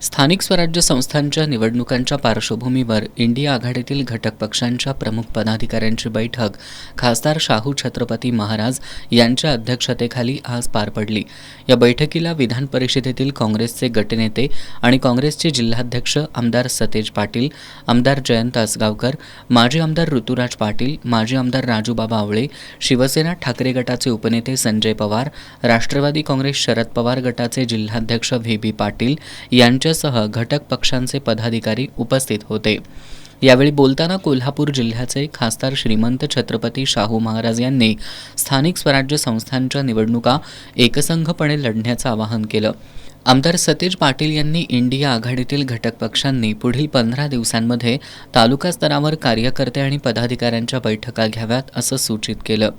स्थानिक स्वराज्य संस्थांच्या निवडणुकांच्या पार्श्वभूमीवर इंडिया आघाडीतील घटक पक्षांच्या प्रमुख पदाधिकाऱ्यांची बैठक खासदार शाहू छत्रपती महाराज यांच्या अध्यक्षतेखाली आज पार पडली। या बैठकीला विधान परिषदेतील काँग्रेसचे गटनेते आणि काँग्रेसचे जिल्हाध्यक्ष आमदार सतेज पाटील, आमदार जयंत आसगावकर, माजी आमदार ऋतुराज पाटील, माजी आमदार राजूबाबा आवळे, शिवसेना ठाकरे गटाचे उपनेते संजय पवार, राष्ट्रवादी काँग्रेस शरद पवार गटाचे जिल्हाध्यक्ष व्ही पाटील यांच्यासह घटक पक्षांचे पदाधिकारी उपस्थित होते। यावेळी बोलताना कोल्हापूर जिल्ह्याचे खासदार श्रीमंत छत्रपती शाहू महाराज यांनी स्थानिक स्वराज्य संस्थांच्या निवडणुका एकसंघपणे लढण्याचं आवाहन केलं। आमदार सतेज पाटील यांनी इंडिया आघाडीतील घटक पक्षांनी पुढील 15 दिवसांमध्ये तालुका स्तरावर कार्यकर्ते आणि पदाधिकाऱ्यांच्या बैठका घ्याव्यात असं सूचित केलं।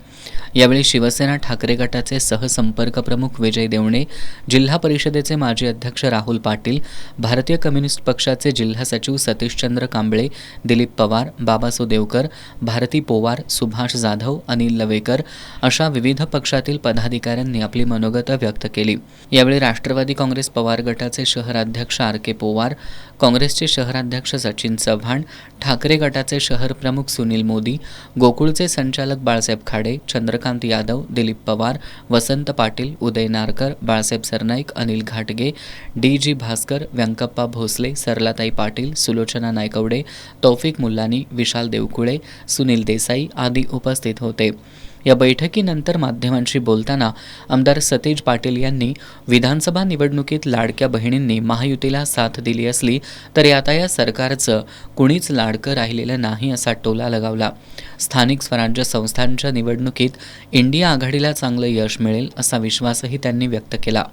यावेळी शिवसेना ठाकरे गटाचे सहसंपर्क प्रमुख विजय देवणे, जिल्हा परिषदेचे माजी अध्यक्ष राहुल पाटील, भारतीय कम्युनिस्ट पक्षाचे जिल्हा सचिव सतीशचंद्र कांबळे, दिलीप पवार, बाबासो देवकर, भारती पोवार, सुभाष जाधव, अनिल लवेकर अशा विविध पक्षातील पदाधिकाऱ्यांनी आपली मनोगतं व्यक्त केली। यावेळी राष्ट्रवादी काँग्रेस पवार गटाचे शहराध्यक्ष आर के पोवार, काँग्रेसचे शहराध्यक्ष सचिन चव्हाण, ठाकरे गटाचे शहर प्रमुख सुनील मोदी, गोकुळचे संचालक बाळासाहेब खाडे, चंद्रकांत यादव, दिलीप पवार, वसंत पाटील, उदय नारकर, बाळासाहेब सरनाईक, अनिल घाटगे, डी भास्कर, व्यंकप्पा भोसले, सरलाताई पाटील, सुलोचना नायकवडे, तौफिक मुल्लानी, विशाल देवकुळे, सुनील देसाई आदी उपस्थित होते। या बैठकीनंतर माध्यमांशी बोलताना आमदार सतेज पाटील यांनी विधानसभा निवडणुकीत लाडक्या बहिणींनी महायुतीला साथ दिली असली तरी आता या सरकारचं कुणीच लाडकं राहिलेलं नाही असा टोला लगावला। स्थानिक स्वराज्य संस्थांच्या निवडणुकीत इंडिया आघाडीला चांगलं यश मिळेल असा विश्वासही त्यांनी व्यक्त केला।